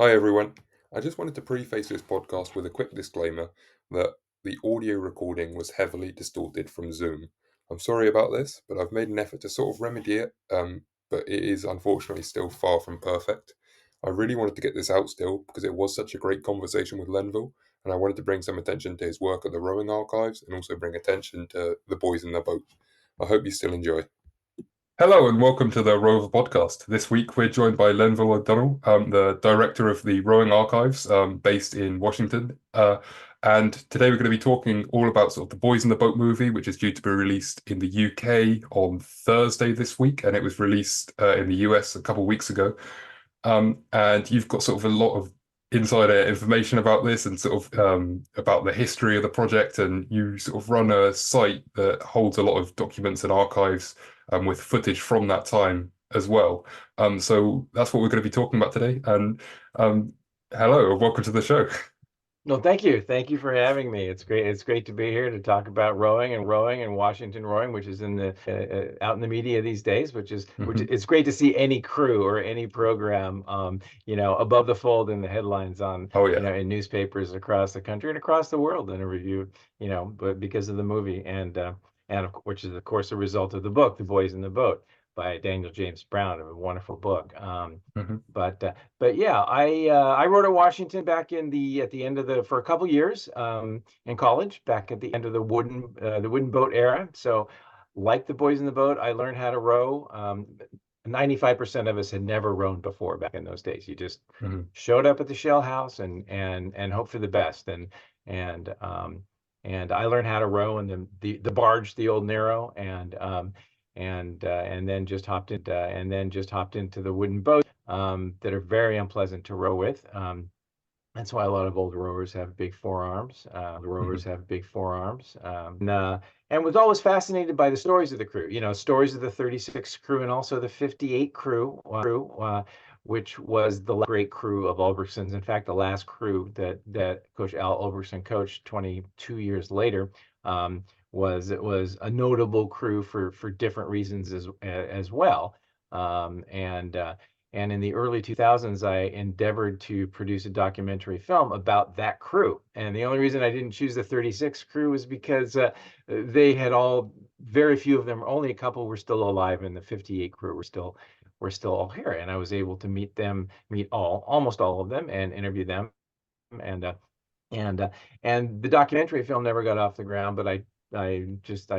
Hi everyone. I just wanted to preface this podcast with a quick disclaimer that the audio recording was heavily distorted from Zoom. I'm sorry about this, but I've made an effort to sort of remedy it, but it is unfortunately still far from perfect. I really wanted to get this out still because it was such a great conversation with Lenville, and I wanted to bring some attention to his work at the rowing archives and also bring attention to the boys in the boat. I hope you still enjoy. Hello and welcome to the Rowover podcast. This week we're joined by Lenville O'Donnell, the director of the Rowing Archives, based in Washington. And today we're going to be talking all about sort of the Boys in the Boat movie, which is due to be released in the UK on Thursday this week, and it was released in the US a couple of weeks ago. And you've got sort of a lot of insider information about this and sort of about the history of the project, and you sort of run a site that holds a lot of documents and archives with footage from that time as well. So that's what we're going to be talking about today. And hello, and welcome to the show. No, thank you. Thank you for having me. It's great. It's great to be here to talk about rowing and Washington rowing, which is in the out in the media these days. Which Mhm. it's great to see any crew or any program, above the fold in the headlines on, Oh yeah. in newspapers across the country and across the world in a review, but because of the movie which is of course a result of the book, The Boys in the Boat by Daniel James Brown, a wonderful book. Mhm. But yeah, I wrote at Washington back at the end of the for a couple years in college, back at the end of the wooden boat era. So, like the boys in the boat, I learned how to row. 95% of us had never rowed before back in those days. You just Mhm. showed up at the shell house and hope for the best. And and I learned how to row in the barge, the old Narrow, and then just hopped into the wooden boat that are very unpleasant to row with. That's why a lot of old rowers have big forearms. The rowers Mhm. have big forearms. And was always fascinated by the stories of the crew, stories of the 36 crew and also the 58 crew, which was the great crew of Ulbrichtons. In fact, the last crew that Coach Al Ulbrichtson coached 22 years later was a notable crew for different reasons as well. Um, and uh, and in the early 2000s, I endeavored to produce a documentary film about that crew. And the only reason I didn't choose the 36 crew was because they had very few of them, only a couple were still alive, and the 58 crew were still all here. And I was able to meet almost all of them, and interview them. And uh, and uh, and the documentary film never got off the ground, but I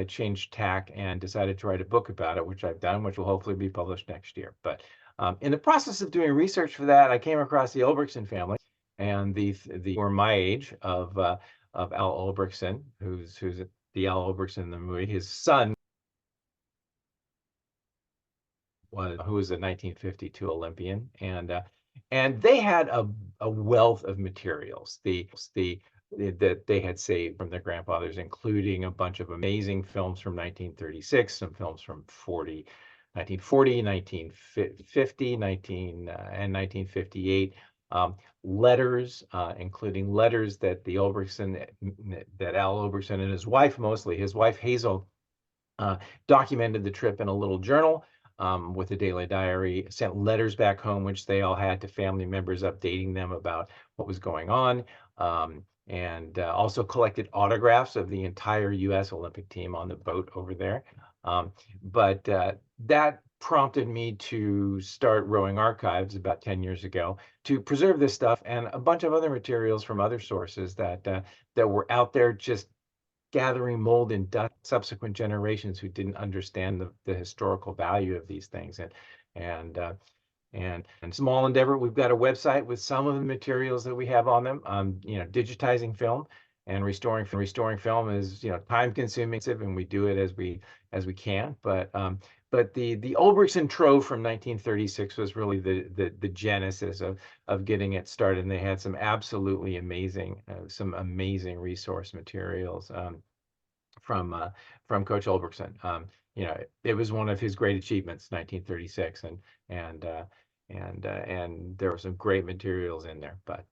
changed tack and decided to write a book about it, which I've done, which will hopefully be published next year. But in the process of doing research for that, I came across the Ulbrichtson family, and the were my age of Al Ulbrichtson, who's the Al Ulbrichtson in the movie. His son who was a 1952 Olympian, and they had a wealth of materials. The that they had saved from their grandfathers, including a bunch of amazing films from 1936, some films from 1940, 1950, 1958, letters, including letters that that Al Ulbrichtson and his wife, mostly his wife Hazel, uh, documented the trip in a little journal with a daily diary, sent letters back home, which they all had to family members, updating them about what was going on, and also collected autographs of the entire U.S. Olympic team on the boat over there. But that prompted me to start Rowing Archives about 10 years ago to preserve this stuff and a bunch of other materials from other sources that were out there just gathering mold in subsequent generations who didn't understand the historical value of these things. And uh, and small endeavor, we've got a website with some of the materials that we have on them. Digitizing film and restoring film is time consuming, and we do it as we can. But the Ulbrichtson Trove from 1936 was really the genesis of getting it started. And they had some amazing resource materials from Coach Ulbrichtson. It was one of his great achievements, 1936, and and there were some great materials in there. But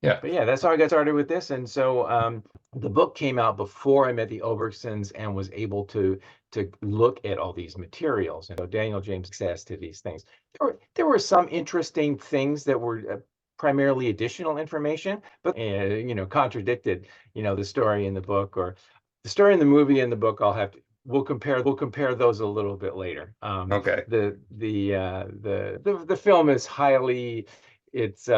Yeah. But yeah, that's how I got started with this. And so the book came out before I met the Obergsons and was able to look at all these materials. And so Daniel James access to these things. There were some interesting things that were primarily additional information, but contradicted the story in the book, or the story in the movie and the book. We'll compare those a little bit later. Okay. The film is highly it's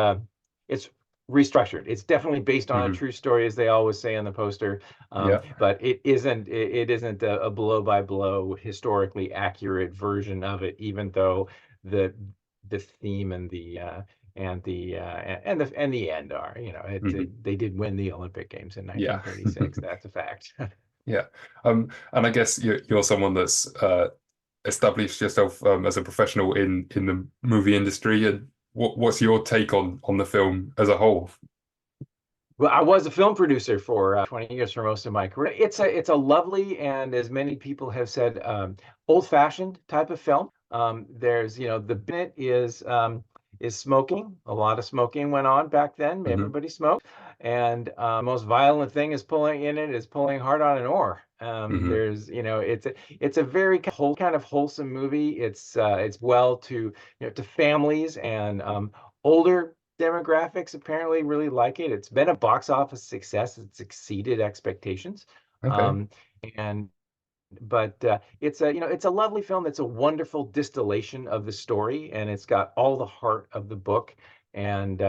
restructured. It's definitely based on a Hmm. true story, as they always say on the poster, Yeah. but it isn't a blow by blow historically accurate version of it, even though the the theme and the end are, Hmm. they did win the Olympic Games in Yeah. 1936. That's a fact. Yeah. And I guess you're someone that's established yourself as a professional in the movie industry. And what's your take on the film as a whole? Well, I was a film producer for 20 years for most of my career. It's a lovely, and as many people have said, old-fashioned type of film. There's, the bit is smoking. A lot of smoking went on back then. Hmm. Everybody smoked, and the most violent thing is pulling hard on an oar. Hmm. There's, it's a very kind of wholesome movie. It's well to families, and older demographics apparently really like it. It's been a box office success. It's exceeded expectations. Okay. Um, and but it's a lovely film. It's a wonderful distillation of the story, and it's got all the heart of the book. And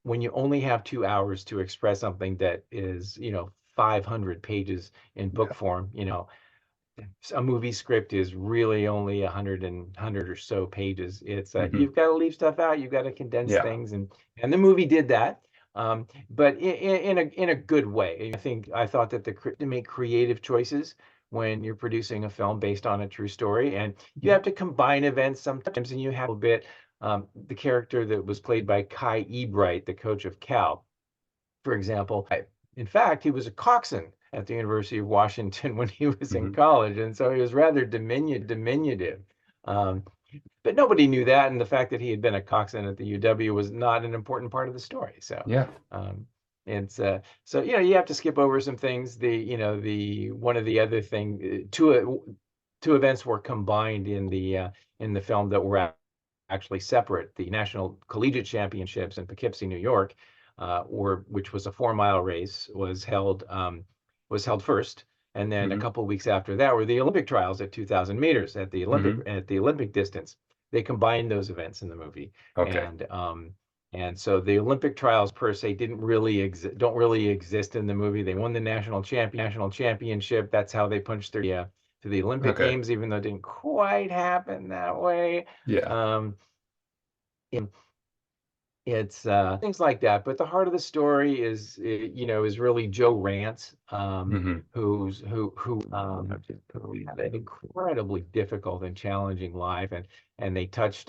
when you only have 2 hours to express something that is 500 pages in book Yeah. form, a movie script is really only 100 or so pages. It's Hmm. you've got to leave stuff out. You've got to condense Yeah. things, and the movie did that, but in a good way. I thought that to make creative choices when you're producing a film based on a true story, and you Yeah. have to combine events sometimes, and you have a bit. The character that was played by Kai Ebright, the coach of Cal, for example. In fact, he was a coxswain at the University of Washington when he was in Hmm. college, and so he was rather diminutive. Um, but nobody knew that, and the fact that he had been a coxswain at the UW was not an important part of the story. So, Yeah. um, so you have to skip over some things. The one of the other thing two events were combined in the film that were actually separate. The National Collegiate Championships in Poughkeepsie, New York, which was a 4 mile race, was held first, and then a Hmm. couple of weeks after that were the Olympic trials at 2,000 meters Hmm. at the Olympic distance. They combined those events in the movie, Okay. and so the Olympic trials per se don't really exist in the movie. They won the national championship. That's how they punched their to the Olympic Okay. Games, even though it didn't quite happen that way. Yeah. Um, it's things like that, but the heart of the story is really Joe Rance, Hmm. who had an incredibly difficult and challenging life, and they talked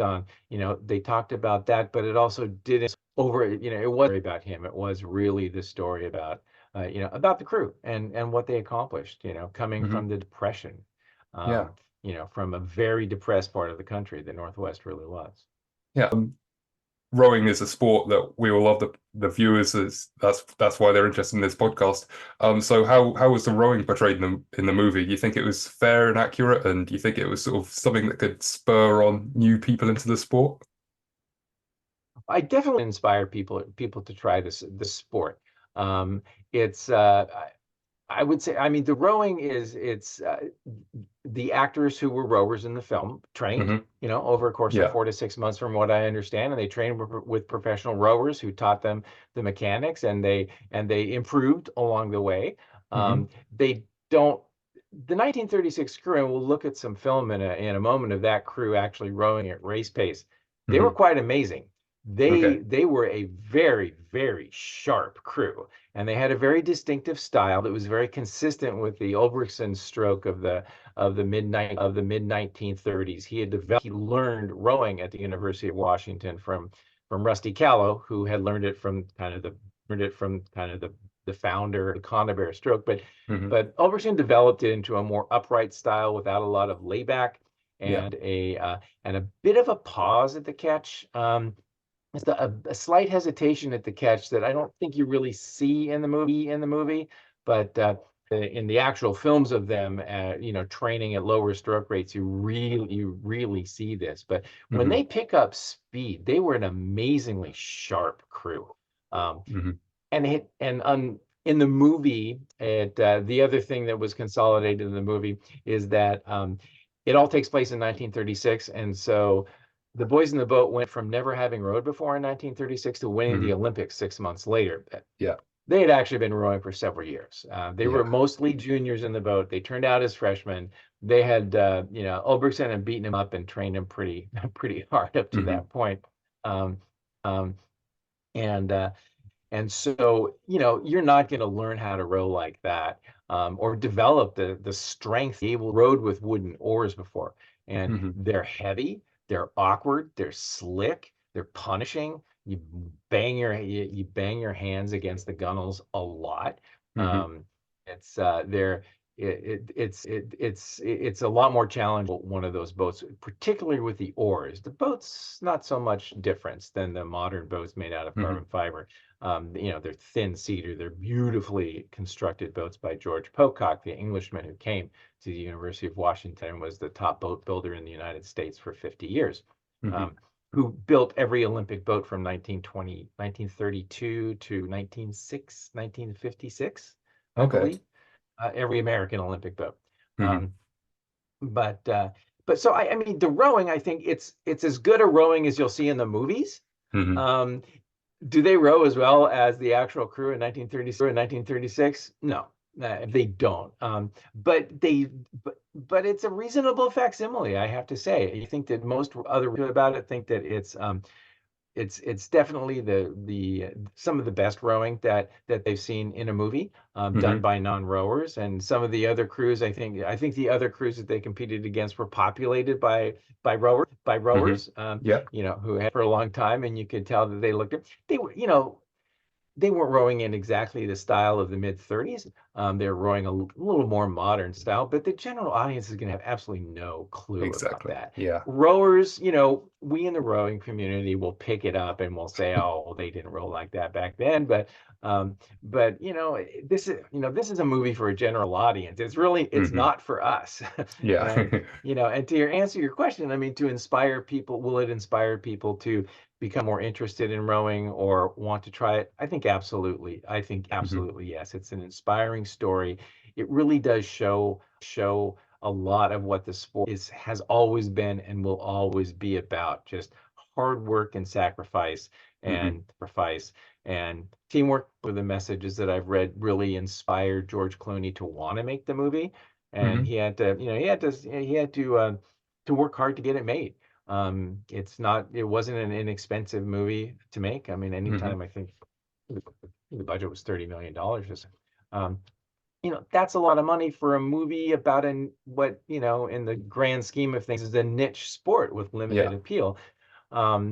about that, but it also didn't it wasn't about him. It was really the story about the crew and what they accomplished, coming Hmm. from the Depression, Yeah. from a very depressed part of the country. The Northwest really was. Yeah. Rowing is a sport that we all love. The viewers is that's why they're interested in this podcast. So how was the rowing portrayed in the movie? Do you think it was fair and accurate, and do you think it was sort of something that could spur on new people into the sport? I definitely inspire people to try this sport. Um, it's I would say, I mean, the rowing is it's the actors who were rowers in the film trained, Hmm. over a course of Yeah. 4 to 6 months, from what I understand, and they trained with professional rowers who taught them the mechanics, and they improved along the way. Hmm. They don't. The 1936 crew, and we'll look at some film in a moment of that crew actually rowing at race pace. They were Hmm. quite amazing. They Okay. they were a very, very sharp crew, and they had a very distinctive style that was very consistent with the Ulbrichtson stroke of the mid 1930s. He learned rowing at the University of Washington from Rusty Callow, who had learned it from kind of the founder of the Conabear stroke. But Hmm. but Ulbrichtson developed it into a more upright style without a lot of layback, Yeah. and a bit of a pause at the catch. It's a slight hesitation at the catch that I don't think you really see in the movie, but in the actual films of them, training at lower stroke rates, you really see this. But when Hmm. they pick up speed, they were an amazingly sharp crew. Um, Hmm. and it and in the movie, the other thing that was consolidated in the movie is that it all takes place in 1936, and so the boys in the boat went from never having rowed before in 1936 to winning the Hmm. Olympics 6 months later. Yeah. They had actually been rowing for several years. They were Yeah. mostly juniors in the boat. They turned out as freshmen. They had, Ulbrichtsen had beaten him up and trained him pretty, pretty hard up to Hmm. that point. Um, um, and and so, you're not going to learn how to row like that, or develop the strength to be able to rowed with wooden oars before. And Hmm. they're heavy, they're awkward, they're slick, they're punishing. You bang your hands against the gunnels a lot. Hmm. Um, it's they're it's a lot more challenging one of those boats, particularly with the oars. The boat's not so much difference than the modern boats made out of Hmm. carbon fiber. They're thin cedar. They're beautifully constructed boats by George Pocock, the Englishman who came to the University of Washington and was the top boat builder in the United States for 50 years, Hmm. um, who built every Olympic boat from 1920, 1932 to 1956, I Okay. believe, every American Olympic boat. Hmm. Um, but so I mean, the rowing, I think it's as good a rowing as you'll see in the movies. Hmm. Um, do they row as well as the actual crew in 1936 and 1936? No, they don't. But it's a reasonable facsimile, I have to say. You think that most other about it think that it's definitely the some of the best rowing that they've seen in a movie, done Hmm. by non-rowers. And some of the other crews, I think the other crews that they competed against were populated by Hmm. rowers, Yeah. who had for a long time, and you could tell that they were, they weren't rowing in exactly the style of the mid 30s. They were rowing a little more modern style, but the general audience is going to have absolutely no clue about Exactly. that. Yeah. Rowers, we in the rowing community will pick it up and we'll say, "Oh, well, they didn't row like that back then." Um, but this is a movie for a general audience. It's Hmm. not for us. Yeah. And and to answer your question, I mean, to inspire people, will it inspire people to become more interested in rowing or want to try it? I think absolutely. I think Hmm. absolutely yes. It's an inspiring story. It really does show a lot of what the sport has always been and will always be about. Just hard work and Hmm. sacrifice and teamwork. Were the messages that I've read really inspired George Clooney to want to make the movie, and Hmm. he had to work hard to get it made. It wasn't an inexpensive movie to make. I mean, Hmm. anytime I think the budget was $30 million. Um, that's a lot of money for a movie about what, in the grand scheme of things, is a niche sport with limited Yeah. appeal,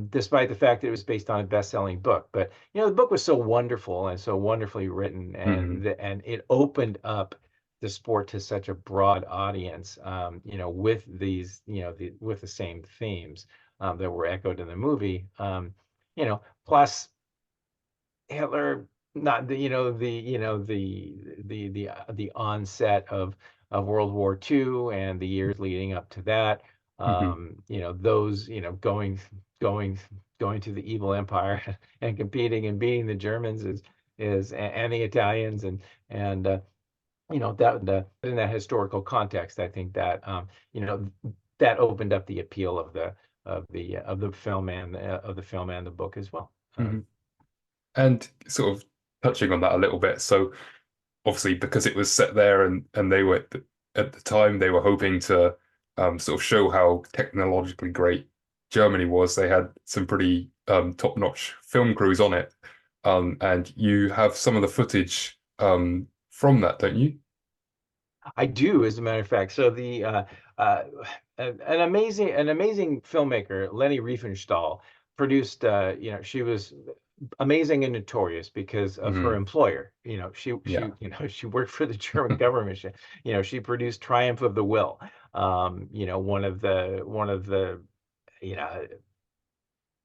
despite the fact that it was based on a best-selling book. But the book was so wonderful and so wonderfully written, Hmm. and it opened up the sport to such a broad audience, with with the same themes that were echoed in the movie. Plus Hitler, not the onset of World War II and the years leading up to that. Hmm. Those, going going to the evil empire and competing and beating the Germans and the Italians, and that in that historical context, I think that that opened up the appeal of the film and the book as well. Hmm. And sort of touching on that a little bit. So obviously, because it was set there, and they were at the time they were hoping to sort of show how technologically great Germany was. They had some pretty top-notch film crews on it, and you have some of the footage from that, don't you? I do, as a matter of fact. So uh, an amazing filmmaker, Leni Riefenstahl, produced. She was amazing and notorious because of her Hmm. employer. Yeah. She worked for the German government. She produced Triumph of the Will. One of the you know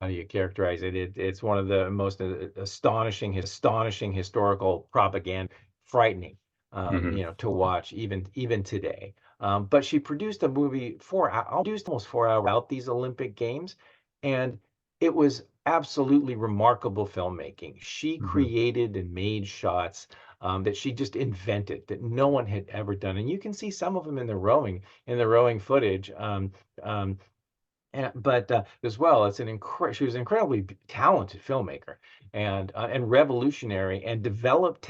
how do you characterize it? It's one of the most astonishing historical propaganda, frightening, Hmm. to watch even today. But she produced a movie produced almost 4 hours about these Olympic Games, and it was absolutely remarkable filmmaking. She Hmm. created and made shots that she just invented that no one had ever done, and you can see some of them in the rowing footage. Um, but as well, she was an incredibly talented filmmaker and revolutionary, and developed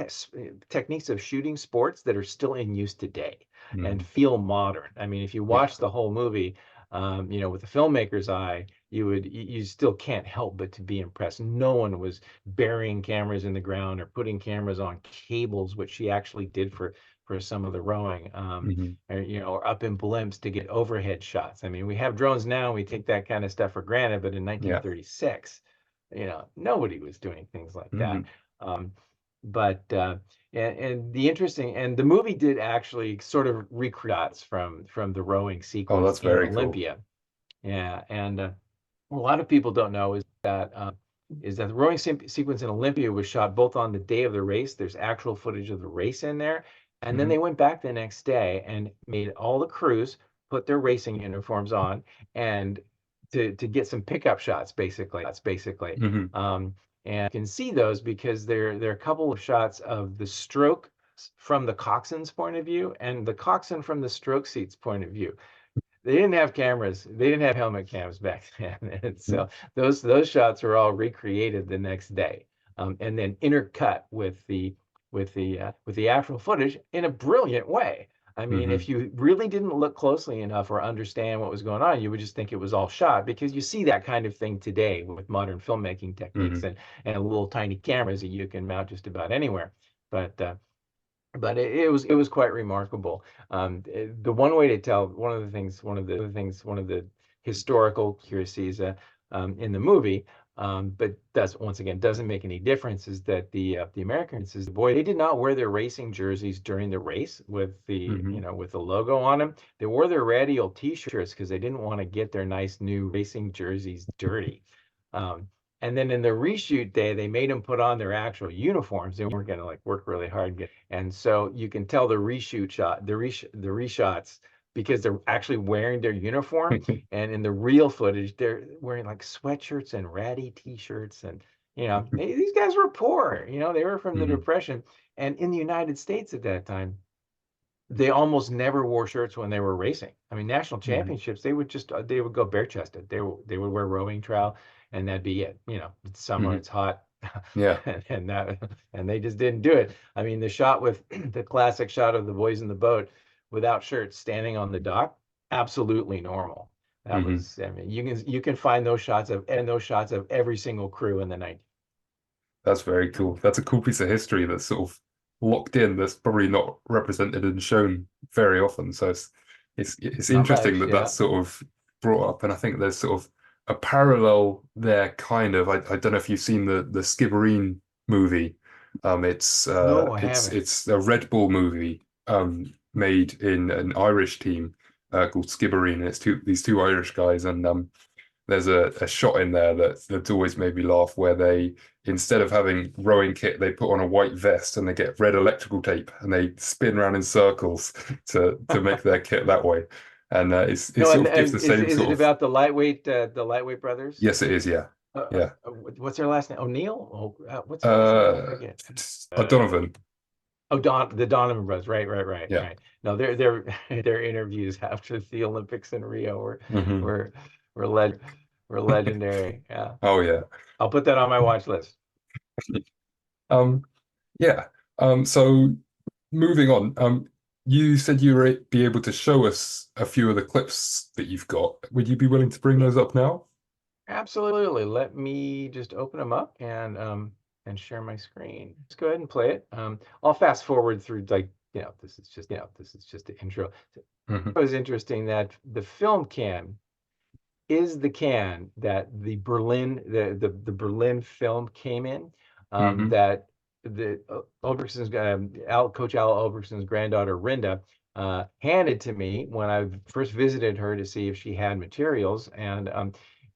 techniques of shooting sports that are still in use today and Hmm. feel modern. I mean, if you Yeah. watch the whole movie, with the filmmaker's eye, you still can't help but to be impressed. No one was burying cameras in the ground or putting cameras on cables, which she actually did for some of the rowing. Hmm. Or up in blimps to get overhead shots. I mean, we have drones now, and we take that kind of stuff for granted, but in Yeah. 1936, nobody was doing things like Hmm. that. Um, but and the interesting and the movie did actually sort of recreate dots from the rowing Oh, sequence that's in very cool. Olympia. Yeah, and a lot of people don't know is that the rowing sequence in Olympia was shot both on the day of the race. There's actual footage of the race in there, and then Hmm. they went back the next day and made all the crews put their racing uniforms on and to get some pickup shots, basically. That's basically. Hmm. And you can see those because there are a couple of shots of the stroke from the coxswain's point of view and the coxswain from the stroke seat's point of view. They didn't have cameras. They didn't have helmet cams back then, and so those shots were all recreated the next day, and then intercut with the actual footage in a brilliant way. I mean, Hmm. if you really didn't look closely enough or understand what was going on, you would just think it was all shot because you see that kind of thing today with modern filmmaking techniques Hmm. and little tiny cameras that you can mount just about anywhere. But it was quite remarkable. The one way to tell one of the historical accuracies in the movie, but that's once again doesn't make any difference, is that the Americans, is the boy, they did not wear their racing jerseys during the race with Hmm. with the logo on them. They wore their radial T-shirts because they didn't want to get their nice new racing jerseys dirty. Um, and then in the reshoot day, they made them put on their actual uniforms. They weren't going to like work really hard. And so you can tell the reshots because they're actually wearing their uniform. And in the real footage, they're wearing like sweatshirts and ratty T-shirts. And, these guys were poor, they were from the Hmm. Depression. And in the United States at that time, they almost never wore shirts when they were racing. I mean, national Hmm. championships, they would go bare chested. They would wear rowing trowel, and that'd be it. It's summer, Hmm. it's hot, Yeah. and they just didn't do it. I mean, the shot with the classic shot of the boys in the boat without shirts standing on the dock, absolutely normal. That Hmm. was, I mean, you can find those shots of every single crew in the 90s. That's very cool. That's a cool piece of history that's sort of locked in. That's probably not represented and shown very often. So it's Not interesting much, that that's yeah. sort of brought up, and I think there's sort of a parallel there. Kind of. I don't know if you've seen the Skibbereen movie. No, I haven't. It's a Red Bull movie made in an Irish team called Skibbereen, and it's these two Irish guys, and there's a shot in there that's always made me laugh where they, instead of having rowing kit, they put on a white vest and they get red electrical tape and they spin around in circles to make their kit that way. And it No, sort and of gives and the is same is it sort of, about the lightweight brothers? yes, it is, yeah. Yeah. What's their last name? O'Neill? What's their last name? I Uh, forget. Uh, Donovan. the Donovan brothers. Right, right, right, Yeah. right. No, their their interviews after the Olympics in Rio Hmm. were were leg were legendary. Yeah, Oh yeah. I'll put that on my watch list. Um, yeah. So moving on, you said you were be able to show us a few of the clips that you've got. Would you be willing to bring Yeah, those up now? absolutely. Let me just open them up and share my screen. Let's go ahead and play it. I'll fast forward through like this is just the intro. Hmm. It was interesting that the film can is the can that the Berlin film came in. Hmm. That the Ulbrichtsen's Coach Al Ulbrichtsen's granddaughter Rinda handed to me when I first visited her to see if she had materials, and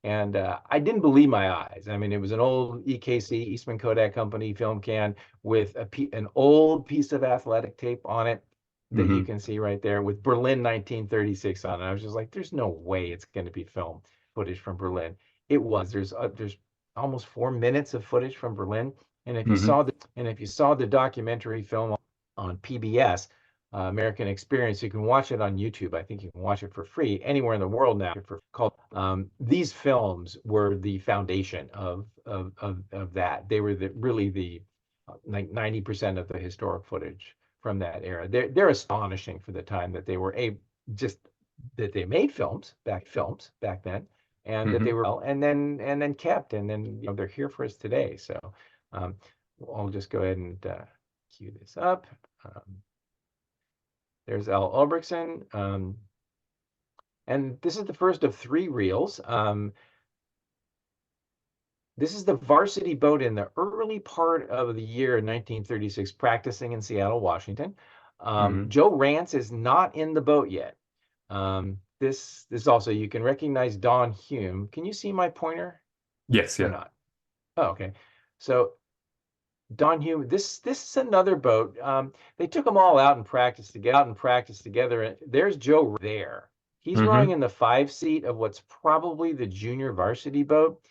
And I didn't believe my eyes. I mean, it was an old EKC, Eastman Kodak Company film can with an old piece of athletic tape on it that you Hmm. can see right there with Berlin 1936 on it. I was just like, there's no way it's going to be film footage from Berlin. It was. There's almost 4 minutes of footage from Berlin. Hmm. And if you saw the documentary film on PBS, American Experience. You can watch it on YouTube. I think you can watch it for free anywhere in the world now. Called these films were the foundation of that. They were really the like 90% of the historic footage from that era. They're astonishing for the time that they were a just that they made films back then, and that they Hmm. were and then kept, and then they're here for us today. So um, I'll just go ahead and cue this up. Um, there's Al Ulbrichtson. And this is the first of three reels. This is the varsity boat in the early part of the year 1936, practicing in Seattle, Washington. Hmm. Joe Rance is not in the boat yet. This also, you can recognize Don Hume. Can you see my pointer Yes, or yeah. not? Oh, okay. So Don Hume, this is another boat. They took them all out and practiced together. And there's Joe there. He's rowing Hmm. in the 5 seat of what's probably the junior varsity boat.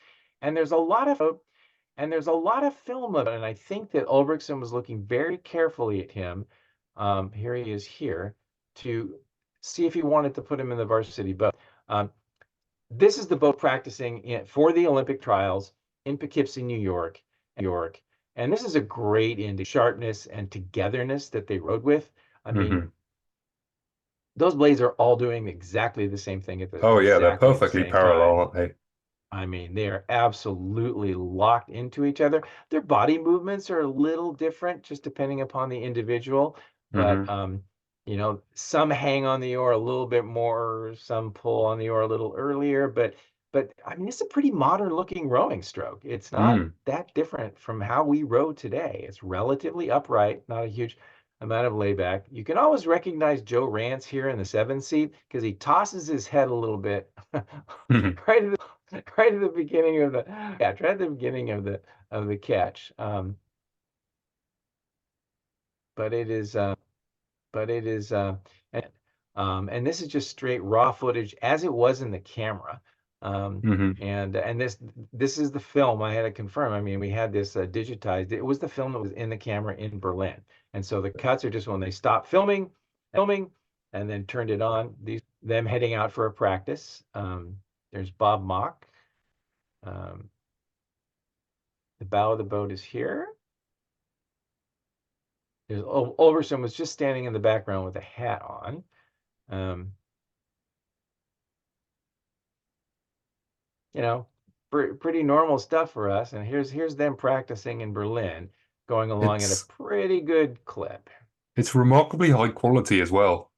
And there's a lot of film of it. And I think that Ulbrichtson was looking very carefully at him. Here he is here to see if he wanted to put him in the varsity boat. Um, this is the boat practicing for the Olympic trials in Poughkeepsie, New York. And this is a great indication sharpness and togetherness that they rode with. I mean, Hmm. those blades are all doing exactly the same thing at Oh yeah, they're exactly the perfectly same parallel, time. aren't they? I mean, they are absolutely locked into each other. Their body movements are a little different, just depending upon the individual. But Hmm. some hang on the oar a little bit more, some pull on the oar a little earlier. But I mean, it's a pretty modern looking rowing stroke. It's not Mm. that different from how we row today. It's relatively upright, not a huge amount of layback. You can always recognize Joe Rance here in the 7 seat because he tosses his head a little bit Hmm. right at right at the beginning of the catch, right at the beginning of the catch. But it is but it is and and this is just straight raw footage as it was in the camera. Hmm. And this is the film. I had to confirm. I mean, we had this digitized. It was the film that was in the camera in Berlin. And so the cuts are just when they stopped filming, and then turned it on. These them heading out for a practice. There's Bob Mock. Um, the bow of the boat is here. There's Ulverson was just standing in the background with a hat on. Um, you know, pretty normal stuff for us. And here's them practicing in Berlin, going along at a It's pretty good clip. it's remarkably high quality as well.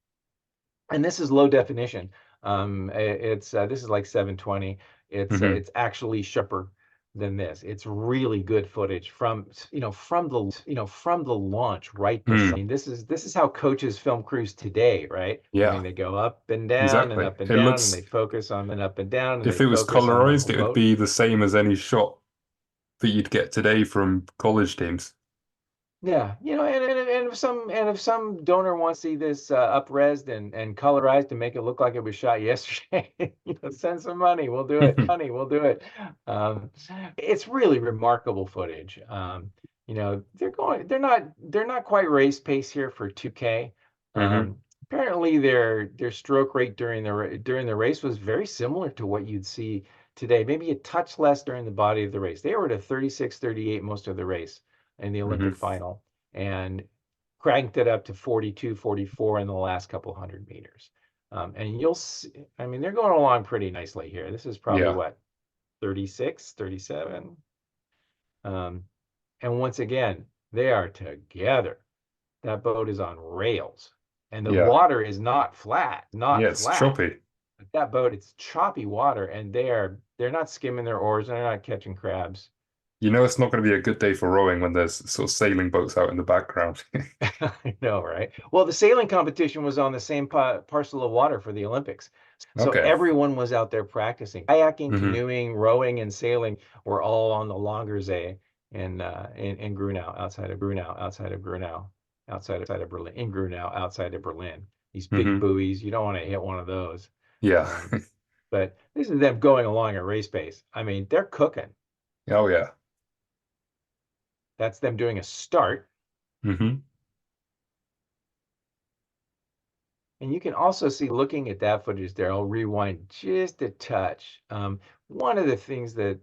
And this is low definition. It's this is like 720. Hmm. It's actually sharper than this. It's really good footage from the launch right Mm. beside. I mean, this is how coaches film crews today, right? I mean, Yeah, they go up and down and exactly. up and It down, and they looks, focus on and up and down, and they if it was focus on the colorized, whole it would boat. be the same as any shot that you'd get today from college teams. Yeah, and if some donor wants to see this up-resed and colorized to make it look like it was shot yesterday, send some money. We'll do it. We'll do it. Um, it's really remarkable footage. They're not quite race pace here for 2K. Hmm. Apparently their stroke rate during the race was very similar to what you'd see today, maybe a touch less during the body of the race. They were at a 36, 38 most of the race in the Olympic Hmm. final and cranked it up to 42, 44 in the last couple hundred meters. And you'll see, I mean, they're going along pretty nicely here. This is probably Yeah, what, 36, 37. Um, and once again, they are together. That boat is on rails and the yeah, water is not flat, yeah. not It's flat. choppy. That boat, it's choppy water and they're not skimming their oars and they're not catching crabs. You know, it's not going to be a good day for rowing when there's sort of sailing boats out in the background. I know, right? Well, the sailing competition was on the same parcel of water for the Olympics. So Okay. everyone was out there practicing. Kayaking, Hmm. canoeing, rowing, and sailing were all on the longer Zee in Grunau, outside of Grunau, outside of Berlin, in Grunau, outside of Berlin. These big Hmm. buoys, you don't want to hit one of those. Yeah. Um, but this is them going along at race pace. I mean, they're cooking. Oh yeah. That's them doing a start. Hmm. And you can also see, looking at that footage there, I'll rewind just a touch. One of the things that,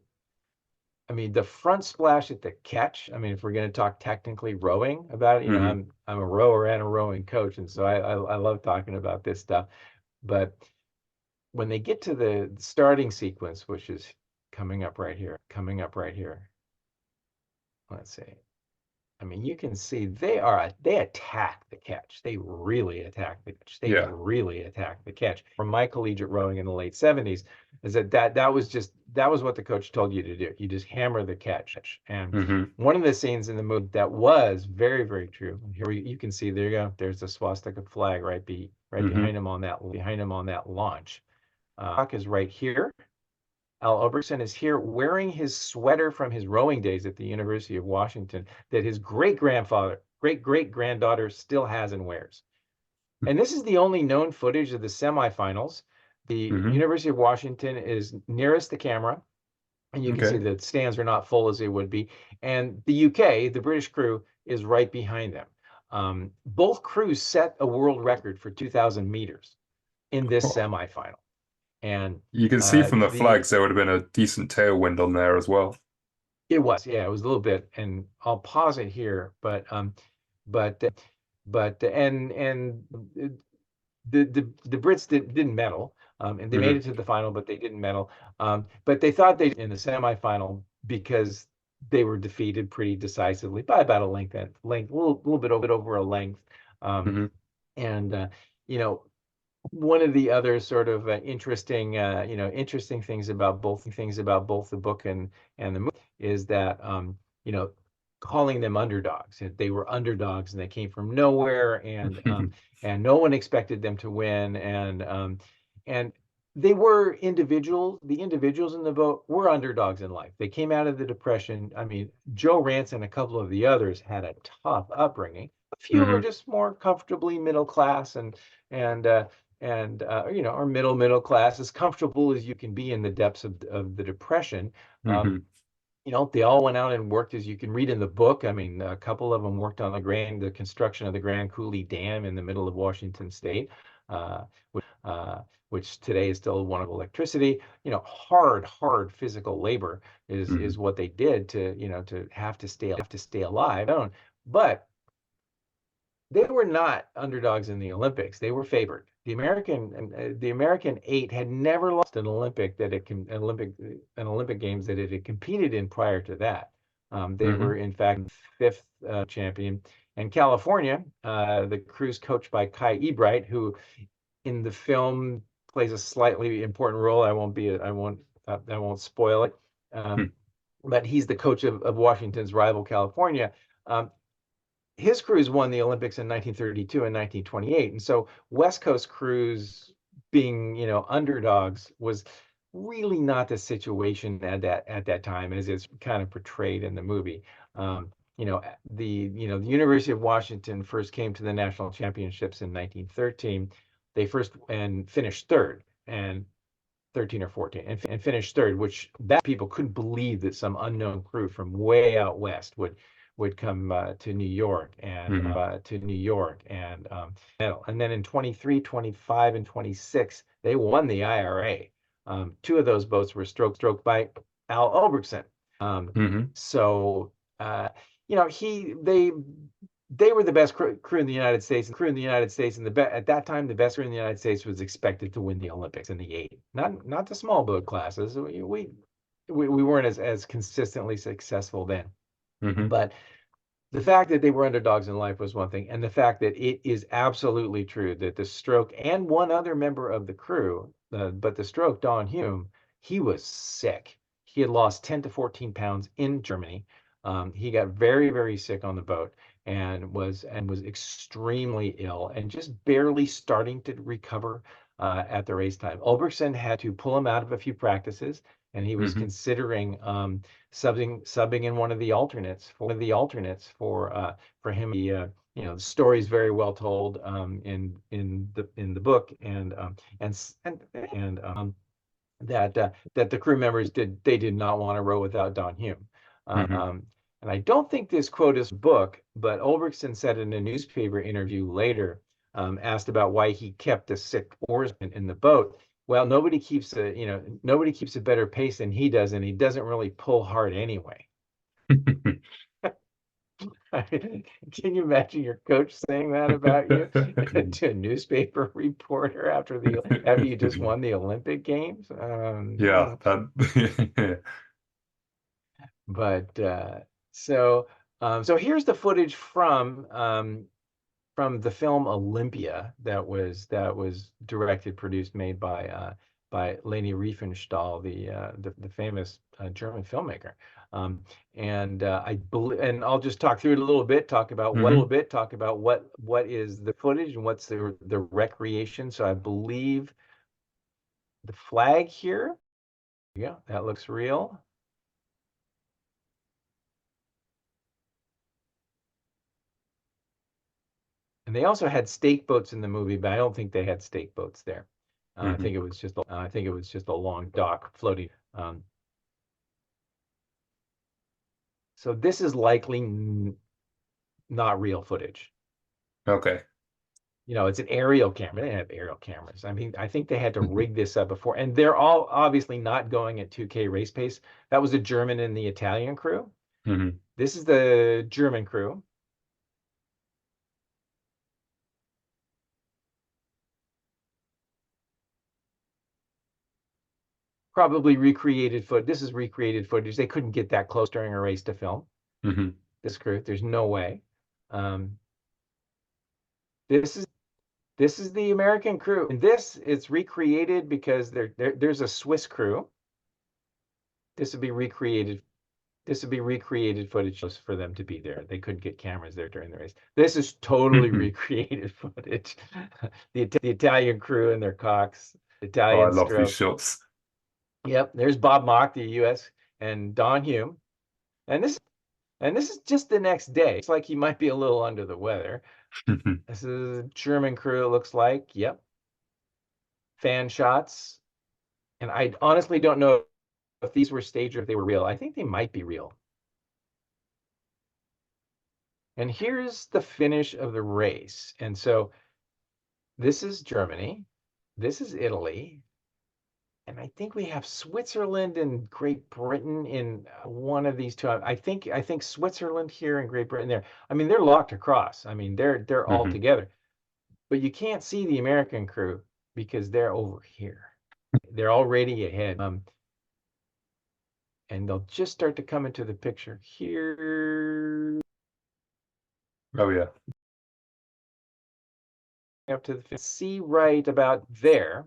I mean, the front splash at the catch, I mean, if we're going to talk technically rowing about it, you know, Hmm. I'm a rower and a rowing coach, and so I love talking about this stuff. But when they get to the starting sequence, which is coming up right here, let's see. I mean, you can see they attack the catch. They really attack the catch. They Yeah. really attack the catch. From my collegiate rowing in the late 70s, is that was what the coach told you to do. You just hammer the catch. And Hmm. one of the scenes in the movie that was very, very true. Here you can see, there you go. There's the swastika flag right Hmm. behind him on that launch. Puck is right here. Al Oberson is here wearing his sweater from his rowing days at the University of Washington that his great granddaughter still has and wears. And this is the only known footage of the semifinals. The Hmm. University of Washington is nearest the camera, and you can see Okay. the stands are not full as they would be. And the UK, the British crew, is right behind them. Both crews set a world record for 2,000 meters in this Oh, semifinal. And you can see from the the flags there would have been a decent tailwind on there as well. It was, yeah, it was a little bit, and I'll pause it here, but and the Brits didn't medal, and they made Hmm. it to the final, but they didn't medal. But they thought they in the semifinal because they were defeated pretty decisively by about a a little bit over a length. Um, Hmm. and you know, one of the other sort of interesting things about both the book and the movie is that calling them underdogs. They were underdogs and they came from nowhere, and no one expected them to win, and they were individuals. The individuals in the boat were underdogs in life. They came out of the Depression. I mean, Joe Rance and a couple of the others had a tough upbringing. A few were Hmm. just more comfortably middle class and or middle class, as comfortable as you can be in the depths of the Depression. Um, Hmm. they all went out and worked, as you can read in the book. I mean, a couple of them worked on the construction of the Grand Coulee Dam in the middle of Washington State, uh, which today is still one of electricity. Hard physical labor Hmm. is what they did to have to stay alive. But they were not underdogs in the Olympics. They were favored. The American eight had never lost an Olympic games that it had competed in prior to that. They Hmm. were in fact fifth champion. And California, the crew's coached by Kai Ebright, who in the film plays a slightly important role. I won't spoil it. Um, but he's the coach of Washington's rival California. Um, his crews won the Olympics in 1932 and 1928. And so West Coast crews being, underdogs was really not the situation at that time as it's kind of portrayed in the movie. The University of Washington first came to the national championships in 1913. They first and finished third and 13 or 14 and finished third, which that people couldn't believe that some unknown crew from way out west would come to New York Hmm. medal. And then in 23, 25, and 26, they won the IRA. Two of those boats were stroked by Al Ulbrichtson. Um, Hmm. so he they were the best crew in the United States. And at that time, the best crew in the United States was expected to win the Olympics in the eight, not the small boat classes. We weren't as consistently successful then. Hmm. But the fact that they were underdogs in life was one thing, and the fact that it is absolutely true that the stroke and one other member of the crew, but the stroke, Don Hume, he was sick. He had lost 10 to 14 pounds in Germany. He got very, very sick on the boat and was extremely ill and just barely starting to recover. at the race time. Ulbrichtson had to pull him out of a few practices, and he was Hmm. considering subbing in one of the alternates for him. The story is very well told in the book, and that the crew members did not want to row without Don Hume. Hmm. And I don't think this quote is book, but Ulbrichtson said in a newspaper interview later, asked about why he kept a sick oarsman in the boat. Well, nobody keeps a better pace than he does, and he doesn't really pull hard anyway. Can you imagine your coach saying that about you to a newspaper reporter after you just won the Olympic Games? Yeah, that. But so here's the footage from the film Olympia that was directed, produced, made by Leni Riefenstahl, the famous German filmmaker. And I'll just talk through it a little bit, talk about Hmm. what is the footage and what's the recreation. So I believe the flag here, yeah, that looks real. And they also had stake boats in the movie, but I don't think they had stake boats there. I Hmm. think it was just a long dock floating. So this is likely not real footage. Okay. It's an aerial camera. They didn't have aerial cameras. I mean, I think they had to Hmm. rig this up before, and they're all obviously not going at 2K race pace. That was the German and the Italian crew. Hmm. This is the German crew. Probably recreated foot. This is recreated footage. They couldn't get that close during a race to film Hmm. this crew. There's no way. Um, this is This is the American crew. And this it's recreated because there's a Swiss crew. This would be recreated. This would be recreated footage for them to be there. They couldn't get cameras there during the race. This is totally Hmm. recreated footage. The Italian crew and their cocks, Oh, I Italian love these stroke. shots. Yep, there's Bob Mock, the U.S. and Don Hume, and this is just the next day. It's like he might be a little under the weather. Hmm. This is a German crew. It looks like. Yep, fan shots. And I honestly don't know if these were staged or if they were real. I think they might be real. And here's the finish of the race. And so this is Germany, this is Italy, and I think we have Switzerland and Great Britain in one of these two. I think Switzerland here and Great Britain there. I mean, they're locked across. I mean, they're all Hmm. together. But you can't see the American crew because they're over here. They're already ahead. And they'll just start to come into the picture here. Oh yeah. Up to the see right about there,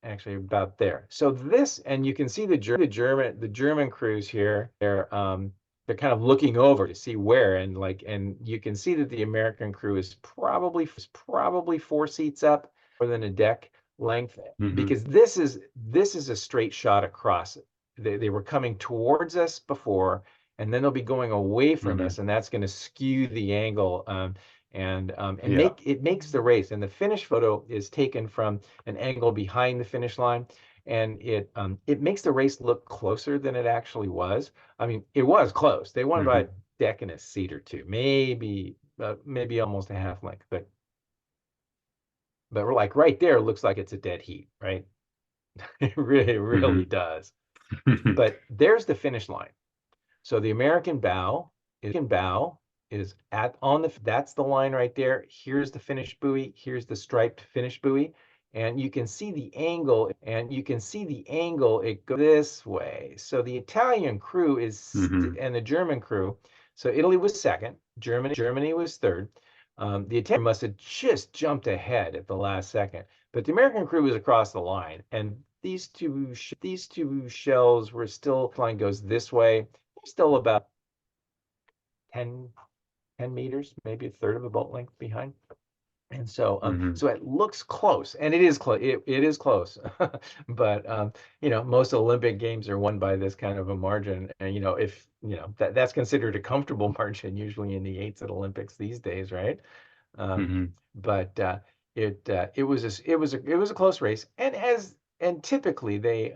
actually about there. So this, and you can see the German crews here. They're kind of looking over to see where, and you can see that the American crew is probably 4 seats up, more than a deck length, Hmm. because this is a straight shot across. They were coming towards us before, and then they'll be going away from Hmm. us, and that's going to skew the angle. And Yeah. makes the race. And the finish photo is taken from an angle behind the finish line, and it makes the race look closer than it actually was. I mean, it was close. They won by a Hmm. deck and a seat or two, maybe almost a half length, but we're like right there. It looks like it's a dead heat, right? It really Hmm. does. But there's the finish line. So the American bow is at on the that's the line right there. Here's the finish buoy. Here's the striped finish buoy. And you can see the angle. It goes this way. So the Italian crew Hmm. and the German crew. So Italy was second. Germany was third. The Italian must have just jumped ahead at the last second, but the American crew was across the line, and these two shells were still. Line goes this way, still about 10 meters, maybe a third of a boat length behind. And so, Hmm. so it looks close, and it is close. It is close, but most Olympic games are won by this kind of a margin. And if that's considered a comfortable margin, usually in the eights at Olympics these days, right? Um, Hmm. but it was a close race, and typically they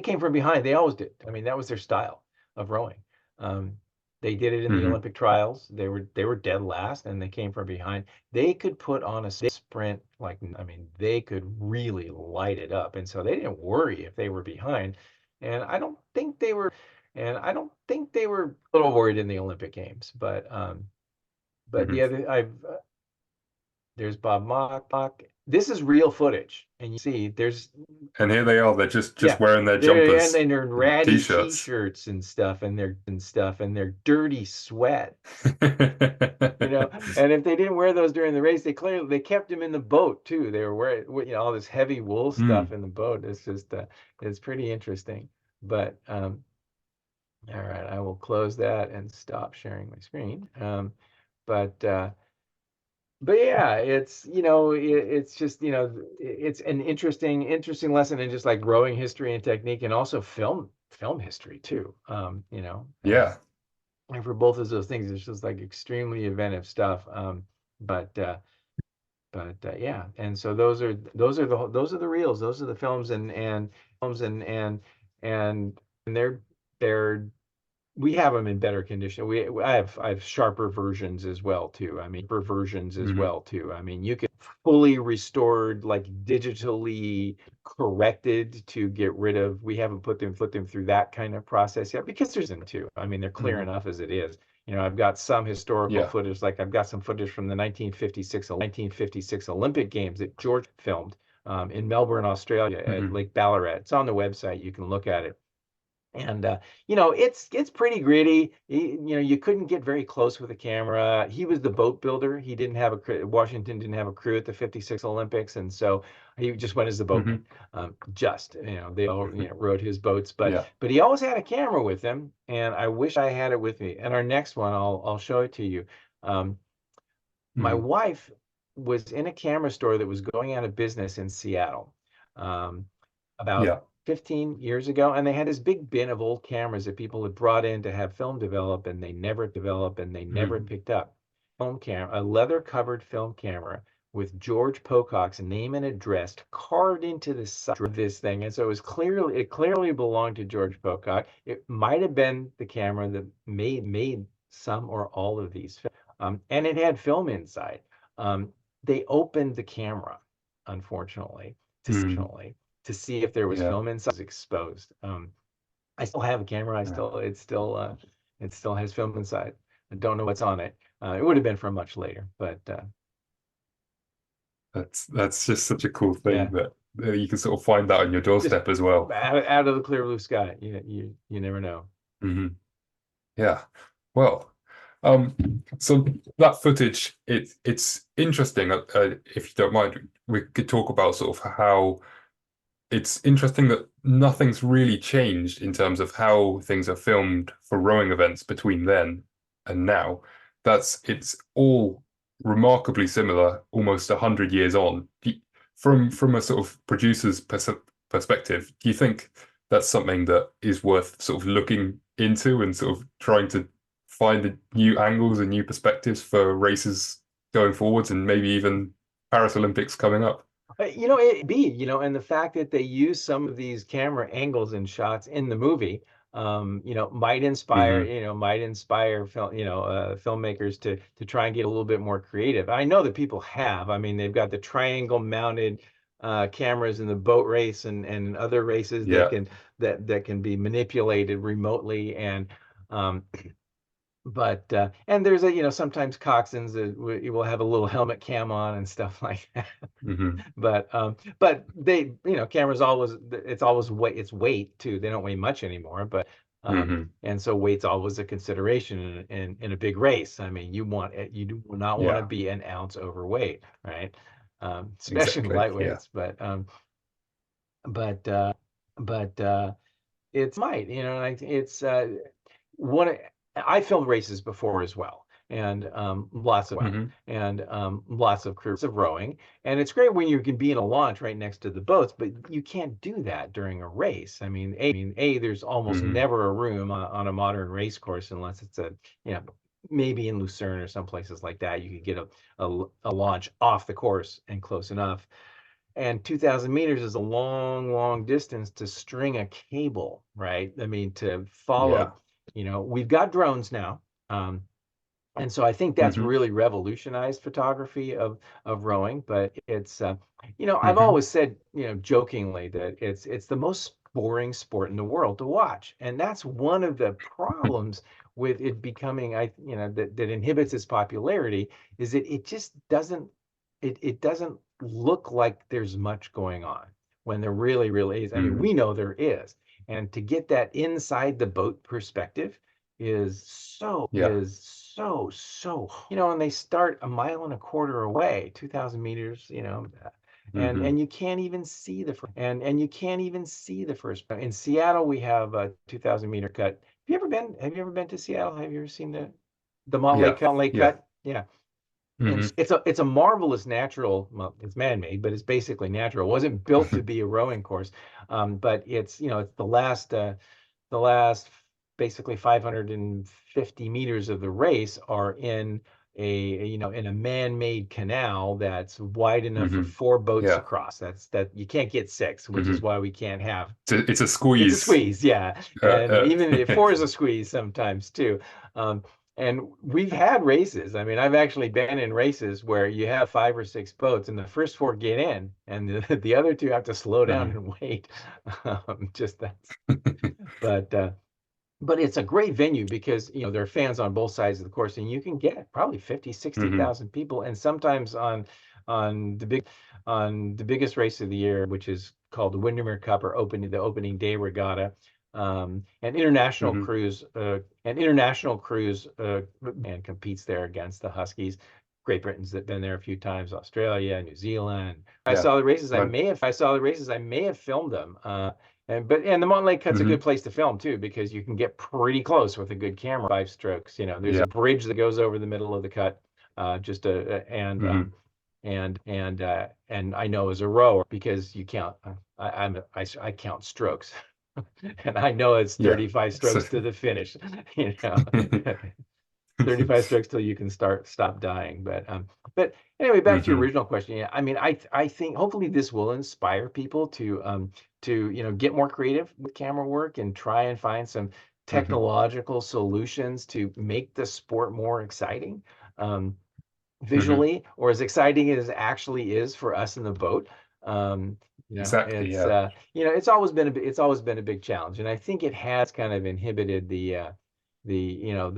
came from behind. They always did. I mean, that was their style of rowing. Um, they did it in the Hmm. Olympic trials. They were dead last, and they came from behind. They could put on a sprint like, I mean, they could really light it up, and so they didn't worry if they were behind. And I don't think they were, and I don't think they were a little worried in the Olympic Games. But Hmm. the other, there's Bob Mock. This is real footage, and you see And here they are, they're just yeah, wearing their and jumpers they're and ratty t-shirts. t-shirts and stuff, and their dirty sweats, And if they didn't wear those during the race, they kept them in the boat too. They were wearing all this heavy wool stuff Mm. in the boat. It's just it's pretty interesting. But all right, I will close that and stop sharing my screen. But uh, but yeah, it's just it's an interesting lesson in just like rowing history and technique, and also film history too. Yeah. And for both of those things, it's just like extremely inventive stuff. But yeah, and so those are the reels, those are the films, and they're we have them in better condition. I have sharper versions as well too. I mean, Hmm. you can fully restored, like digitally corrected to get rid of. We haven't put them through that kind of process yet because there's them too. I mean, they're clear Hmm. enough as it is. I've got some historical Yeah. footage, like I've got some footage from the 1956 Olympic Games that George filmed in Melbourne, Australia, at Hmm. Lake Ballarat. It's on the website. You can look at it. And it's pretty gritty. You couldn't get very close with a camera. He was the boat builder. He didn't have a crew. Washington didn't have a crew at the 56 Olympics, and so he just went as the boatman. Hmm. They all rowed his boats, but Yeah. but he always had a camera with him, and I wish I had it with me. And our next one, I'll show it to you. Um, my Mm. wife was in a camera store that was going out of business in Seattle um, about Yeah. 15 years ago, and they had this big bin of old cameras that people had brought in to have film develop, and they never Hmm. picked up. Film camera, a leather covered film camera with George Pocock's name and address carved into the side of this thing. And so it clearly belonged to George Pocock. It might have been the camera that made some or all of these films. And it had film inside. Um, they opened the camera, unfortunately, Mm. to see if there was Yeah. film inside. It was exposed. I still have a camera. Yeah. It still has film inside. I don't know what's on it. It would have been from much later, but That's just such a cool thing yeah, that you can sort of find that on your just doorstep as well. out of the clear blue sky. You never know. Hmm. Yeah. Well, so that footage, it's interesting. If you don't mind, we could talk about sort of how it's interesting that nothing's really changed in terms of how things are filmed for rowing events between then and now. It's all remarkably similar, almost 100 years on. From a sort of producer's perspective, do you think that's something that is worth sort of looking into and sort of trying to find the new angles and new perspectives for races going forwards and maybe even Paris Olympics coming up? And the fact that they use some of these camera angles and shots in the movie, Hmm. might inspire filmmakers to try and get a little bit more creative. I know that people have. I mean, they've got the triangle mounted cameras in the boat race and other races Yeah. that can be manipulated remotely, um, and there's sometimes coxswains that will have a little helmet cam on and stuff like that. Hmm. But they, cameras always, it's always weight too. They don't weigh much anymore, Hmm. and so weight's always a consideration in a big race. I mean, you do not want to Yeah, be an ounce overweight, right? Especially exactly. Yeah. lightweights, but but it's might, it's one. I filmed races before as well. and lots of Hmm. and lots of crews of rowing. And it's great when you can be in a launch right next to the boats, but you can't do that during a race. I mean, there's almost Hmm. never a room on a modern race course unless it's you know, maybe in Lucerne or some places like that, you could get a launch off the course and close enough. And 2,000 meters is a long, long distance to string a cable, right? I mean, to Yeah. follow, we've got drones now. And so I think that's Hmm. really revolutionized photography of rowing. But it's I've Hmm. always said, jokingly, that it's the most boring sport in the world to watch, and that's one of the problems with it becoming, that inhibits its popularity, is that it just doesn't look like there's much going on when there really, really is. I mean, Hmm. we know there is, and to get that inside the boat perspective Yeah. is so, and they start a mile and a quarter away, 2,000 meters, and Hmm. you can't even see and you can't even see the first. In Seattle, we have a 2,000-meter cut. Have you ever been to Seattle? Have you ever seen the Yeah. Montlake Yeah. Cut? Yeah. And Hmm. it's a marvelous natural, well, it's man-made, but it's basically natural. It wasn't built to be a rowing course. But it's the last basically 550 meters of the race are in a man-made canal that's wide enough for Hmm. four boats Yeah. across. That you can't get six, which is Hmm. why we can't have. It's a It's a squeeze. squeeze, yeah. Uh, And uh, even four is a squeeze sometimes too. Um, and we've had races. I mean, I've actually been in races where you have five or six boats, and the first four get in, and the other two have to slow down Mhm. and wait. Just that's, but but it's a great venue because there are fans on both sides of the course, and you can get probably 50, sixty Mhm. thousand people. And sometimes on the biggest race of the year, which is called the Windermere Cup, or the opening day regatta, an international Mhm. cruise and competes there against the Huskies. Great Britain's been there a few times, Australia, New Zealand. Yeah. I Right. saw the races, I may have filmed them. And the Mountain Lake Cut's a good Mhm. place to film too, because you can get pretty close with a good camera, 5 strokes. There's Yeah. a bridge that goes over the middle of the cut, just a Mhm. and I know as a rower, because you count. I count strokes, and I know it's Yeah. 35 So, strokes to the finish. You know, 35 strokes till you can stop dying. But anyway, back to your Mhm. original question. Yeah, I mean, I think hopefully this will inspire people to get more creative with camera work and try and find some Mhm. technological solutions to make the sport more exciting, um, Mhm. visually, or as exciting as it actually is for us in the boat. Um, Exactly. it's Yeah. it's always been a big challenge, and I think it has kind of inhibited the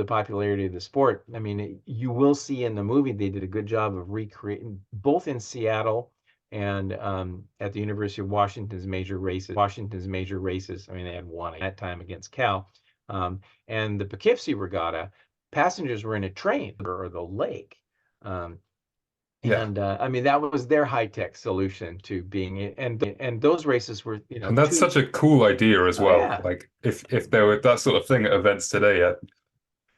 popularity of the sport. I mean, you will see in the movie they did a good job of recreating, both in Seattle and at the University of Washington's major races. I mean, they had one at that time against Cal, and the Poughkeepsie Regatta. Passengers were in a train or the lake. Um, Yeah. and I mean, that was their high-tech solution to being, and those races were, And that's two. such a cool idea as Oh well. yeah. Like if there were that sort of thing at events today,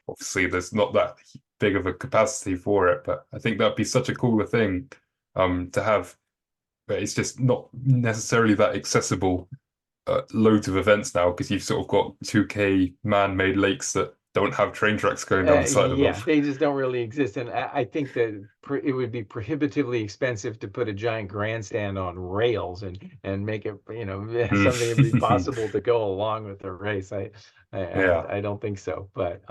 obviously there's not that big of a capacity for it, but I think that'd be such a cooler thing to have. But it's just not necessarily that accessible, loads of events now, because you've sort of got 2K man-made lakes that don't have train tracks going down the side of them. Yeah, they just don't really exist, and I think that it would be prohibitively expensive to put a giant grandstand on rails and make it, something that'd be Mm. possible to go along with the race. I Yeah. I don't think so, but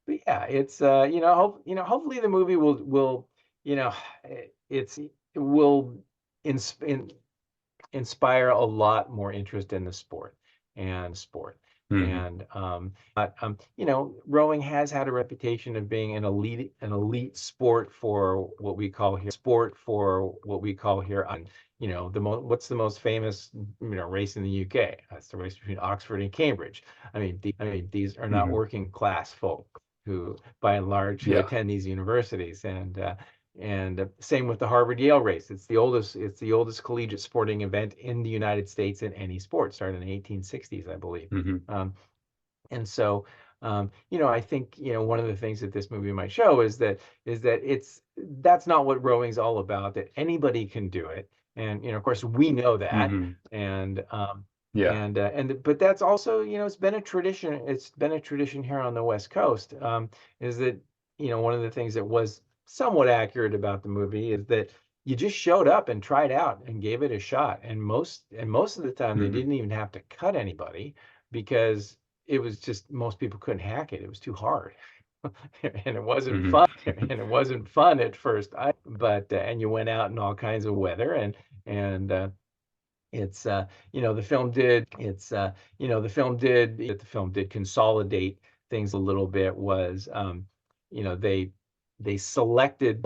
yeah, it's hopefully the movie will you know it will ins in, inspire a lot more interest in the sport. Mhm. And but rowing has had a reputation of being an elite sport for what we call here on, what's the most famous race in the UK? That's the race between Oxford and Cambridge. These are not Mhm. working class folk who, by and large, who Yeah. attend these universities. And same with the Harvard Yale race. It's the oldest collegiate sporting event in the United States in any sport. Started in the 1860s, I believe. Mhm. Um, and so I think, one of the things that this movie might show is that that's not what rowing's all about, that anybody can do it. And, of course, we know that. Hmm. And Yeah. but that's also, it's been a tradition. It's been a tradition here on the West Coast. Is that, one of the things that was somewhat accurate about the movie is that you just showed up and tried out and gave it a shot. And most of the time they Hmm. didn't even have to cut anybody, because it was just, most people couldn't hack it. It was too hard. And it wasn't Hmm. fun. And it wasn't fun at first. But and you went out in all kinds of weather, and it's the film did it's the film did consolidate things a little bit. Was you know they selected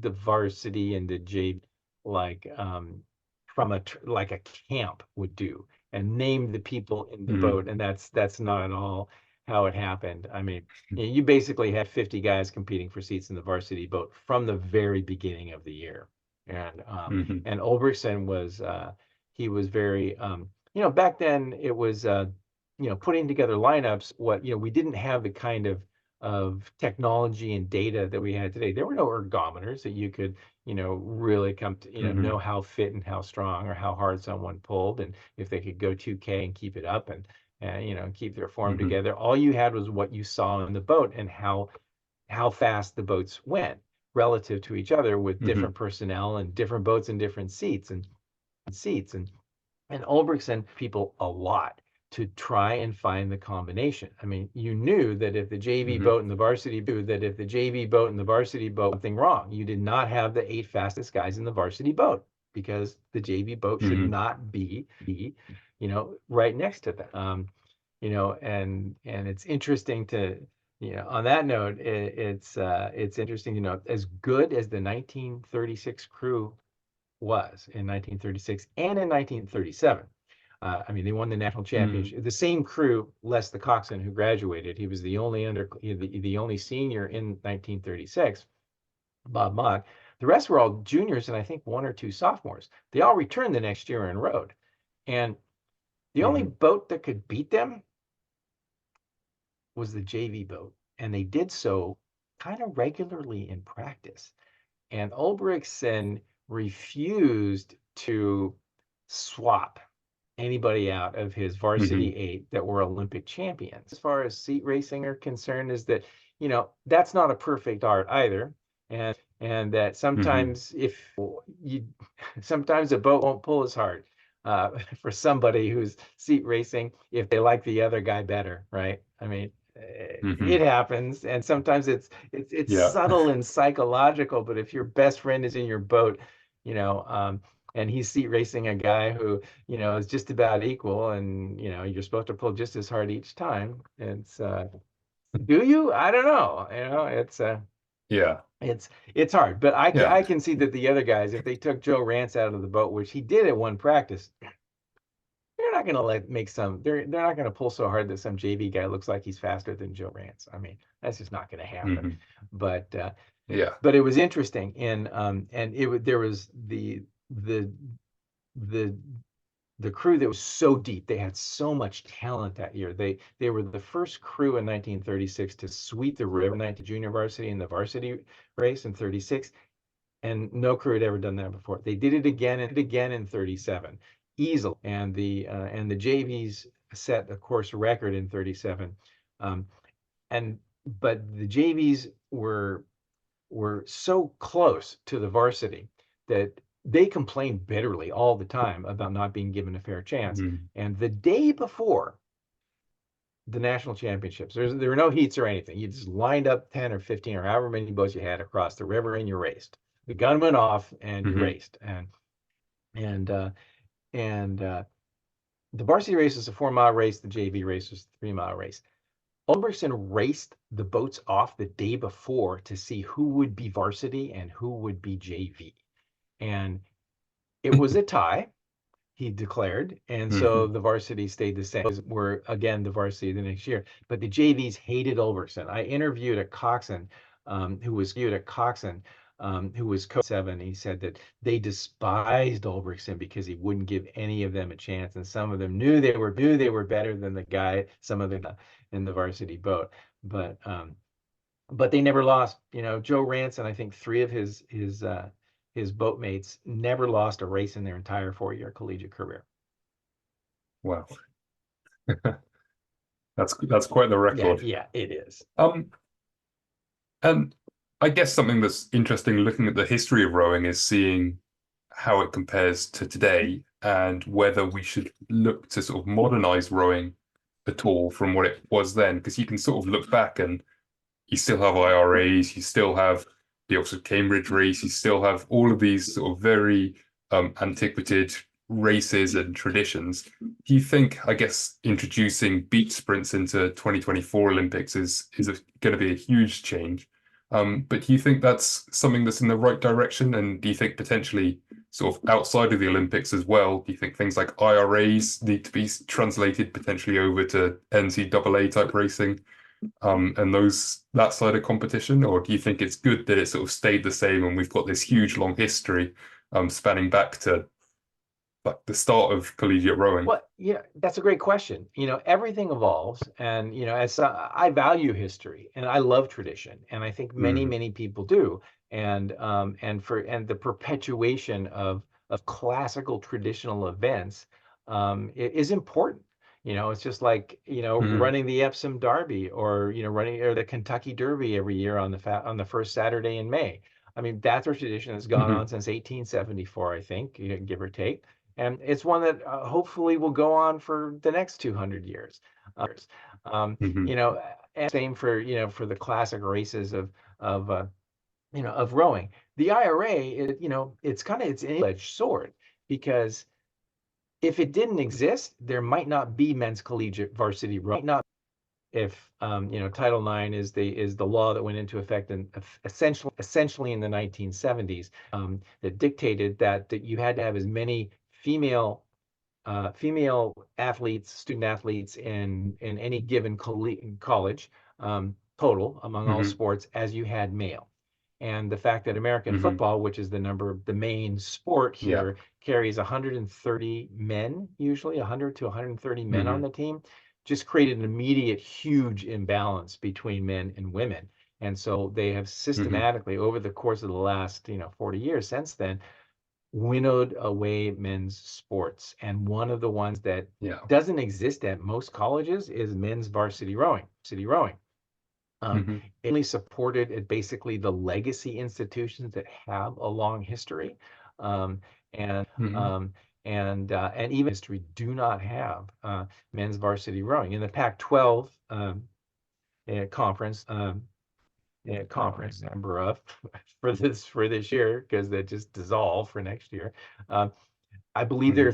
the varsity and the JV, like from like a camp would do, and named the people in the Hmm. boat. And that's not at all how it happened. I mean, you basically had 50 guys competing for seats in the varsity boat from the very beginning of the year. And Ulbrichsen was he was very back then it was putting together lineups. We didn't have the kind of technology and data that we had today. There were no ergometers that you could really come to know Hmm. how fit and how strong or how hard someone pulled, and if they could go 2K and keep it up, and keep their form Hmm. together. All you had was what you saw in the boat, and how fast the boats went relative to each other, with Hmm. different personnel and different boats and different seats. And Ulbrichsen people a lot to try and find the combination. I mean, you knew that if the JV Hmm. boat and the varsity boat, something wrong. You did not have the 8 fastest guys in the varsity boat, because the JV boat should Hmm. not be right next to them. And it's interesting to, on that note, it's interesting to note, as good as the 1936 crew was in 1936 and in 1937. I mean, they won the national Hmm. championship. The same crew, less the coxswain who graduated. He was the only senior in 1936, Bob Mock. The rest were all juniors, and I think one or two sophomores. They all returned the next year and rowed. And the only Hmm. boat that could beat them was the JV boat, and they did so kind of regularly in practice. And Ulbrichsen refused to swap anybody out of his Hmm. varsity 8 that were Olympic champions. As far as seat racing are concerned, is that that's not a perfect art either. And that Hmm. sometimes, if you sometimes a boat won't pull as hard for somebody who's seat racing, if they like the other guy better, right? I mean, it Hmm. happens. And sometimes it's Yeah. subtle and psychological. But if your best friend is in your boat, you know and he's seat racing a guy who is just about equal, and you're supposed to pull just as hard each time. It's Do you? I don't know. Yeah. It's hard. But I can, Yeah. I can see that the other guys, if they took Joe Rance out of the boat, which he did at one practice, they're not going to they're not going to pull so hard that some JV guy looks like he's faster than Joe Rance. I mean, that's just not going to happen. Hmm. But Yeah. it was interesting. And there was the the crew that was so deep. They had so much talent that year. They were the first crew in 1936 to sweep the river 19 junior varsity in the varsity race in 36, and no crew had ever done that before. They did it again in 37, easily. And the JVs set a course record in 37. Um, and but the JVs were so close to the varsity that they complained bitterly all the time about not being given a fair chance. Hmm. And the day before the national championships, there were no heats or anything. You just lined up 10 or 15 or however many boats you had across the river, and you raced. The gun went off and you Hmm. raced. And the varsity race was a 4 mile race. The JV race was a 3 mile race. Ulbrichsen raced the boats off the day before to see who would be varsity and who would be JV. And it was a tie, he declared. And so Hmm. the varsity stayed the same. Were again the varsity the next year. But the JVs hated Ulbrichsen. I interviewed a coxswain who was coach 7. He said that they despised Ulbrichson because he wouldn't give any of them a chance, and some of them knew they were better than the guy, some of them in the varsity boat, but they never lost. Joe Ranson, I think three of his boatmates never lost a race in their entire 4-year collegiate career. Wow. That's quite the Yeah, record. yeah, it is. Um, and I guess something that's interesting looking at the history of rowing is seeing how it compares to today and whether we should look to sort of modernize rowing at all from what it was then. Because you can sort of look back and you still have IRAs, you still have the Oxford Cambridge race, you still have all of these sort of very antiquated races and traditions. Do you think, I guess, introducing beach sprints into 2024 Olympics is going to be a huge change? But do you think that's something that's in the right direction? And do you think potentially sort of outside of the Olympics as well, do you think things like IRAs need to be translated potentially over to NCAA type racing? And that side of competition, or do you think it's good that it sort of stayed the same and we've got this huge long history spanning back to like the start of collegiate rowing? Well, yeah, that's a great question. Everything evolves, and as I value history and I love tradition, and I think many, Mm, many people do, and the perpetuation of classical traditional events is important. It's just like mm, running the Epsom Derby, or running or the Kentucky Derby every year on the first Saturday in May. I mean, that's a tradition that's gone mm, on since 1874, I think, give or take, and it's one that hopefully will go on for the next 200 years. Um, mm, and same for for the classic races of of rowing. The IRA, it's an edged sword, because if it didn't exist, there might not be men's collegiate varsity rowing. Might not, if Title IX is the law that went into effect in essentially in the 1970s, that dictated that you had to have as many female athletes, student athletes in any given college, total among all mm, sports, as you had male. And the fact that American mm. football, which is the main sport Yeah. here, carries 130 men, usually 100 to 130 men on Mm, the team, just created an immediate huge imbalance between men and women. And so they have mm, systematically, over the course of the last 40 years since then, winnowed away men's sports. And one of the ones that yeah. doesn't exist at most colleges is men's varsity rowing. Mm, It only supported at basically the legacy institutions that have a long history, um, and mm, um, and even history do not have men's varsity rowing. In the Pac-12 conference, number of for this year, because they just dissolved for next year. Um, I believe there are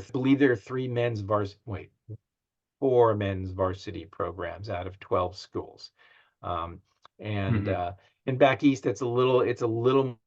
four men's varsity programs out of 12 schools. Um, and mm, uh, and back east, it's a little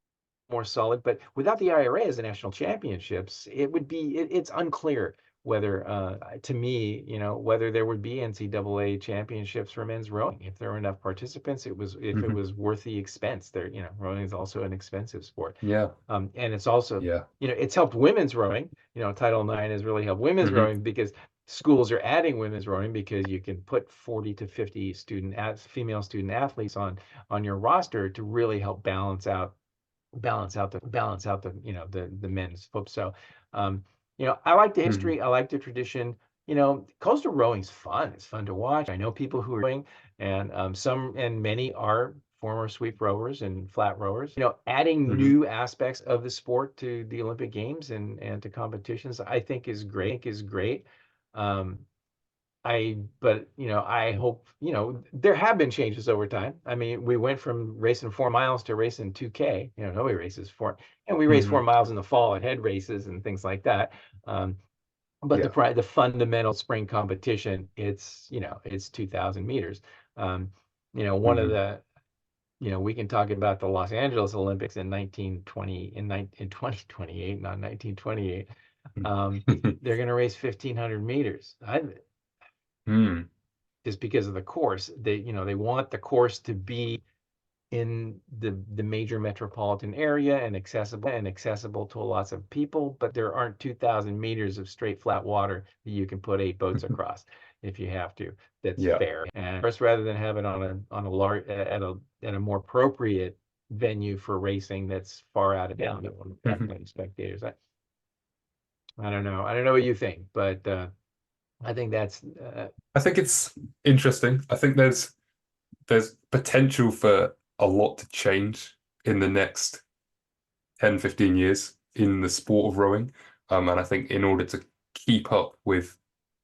more solid. But without the IRA as the national championships, it's unclear whether, to me, whether there would be NCAA championships for men's rowing. If there were enough participants, if it mm. was worth the expense. Rowing is also an expensive sport. Yeah. And it's also, Yeah. it's helped women's rowing. Title IX has really helped women's Mm, rowing, because schools are adding women's rowing, because you can put 40 to 50 female student athletes on your roster to really help balance out the men's foot. So I like the mm, history, I like the tradition. Coastal rowing's fun. It's fun to watch. I know people who are rowing, and many are former sweep rowers and flat rowers. Adding mm, new aspects of the sport to the Olympic Games and to competitions, I think is great. um but I hope, there have been changes over time. I mean, we went from racing 4 miles to racing 2K. Nobody races and we race four mm. miles in the fall at head races and things like that. But Yeah. the fundamental spring competition, it's 2,000 meters. One of Mm, the, we can talk about the Los Angeles Olympics in 1920, in 2028, not 1928. They're going to race 1,500 meters. mm, Just because of the course. They want the course to be in the major metropolitan area and accessible to lots of people, but there aren't 2,000 meters of straight flat water that you can put 8 boats across if you have to. That's Yeah. fair. And of course, rather than have it on a large at a more appropriate venue for racing that's far out of town that won't attract Mhm. many spectators. I don't know. I don't know what you think, but I think that's I think it's interesting. I think there's potential for a lot to change in the next 10, 15 years in the sport of rowing. And I think in order to keep up with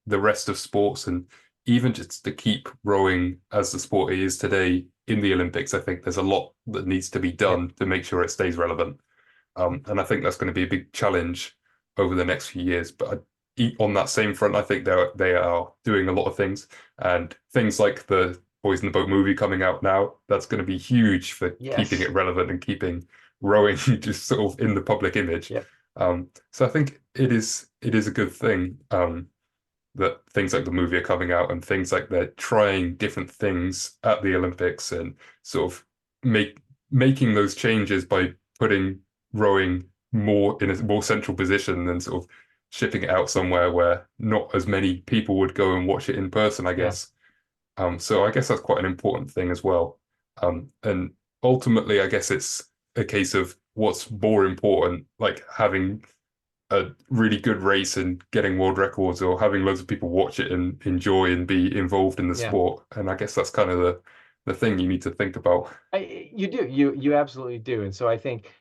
the rest of sports and even just to keep rowing as the sport it is today in the Olympics, I think there's a lot that needs to be yeah, done to make sure it stays relevant. And I think that's going to be a big challenge over the next few years. But on that same front, I think they are doing a lot of things, and things like the Boys in the Boat movie coming out now, that's going to be huge for keeping yes, it relevant and keeping rowing just sort of in the public image. yeah, So I think it is a good thing that things like the movie are coming out and things like they're trying different things at the Olympics and sort of making those changes by putting rowing more in a more central position than sort of shipping it out somewhere where not as many people would go and watch it in person, I yeah, guess. So I guess that's quite an important thing as well. And ultimately, I guess it's a case of what's more important, like having a really good race and getting world records or having loads of people watch it and enjoy and be involved in the yeah. sport. And I guess that's kind of the thing you need to think about. You do. You absolutely do. And so I think,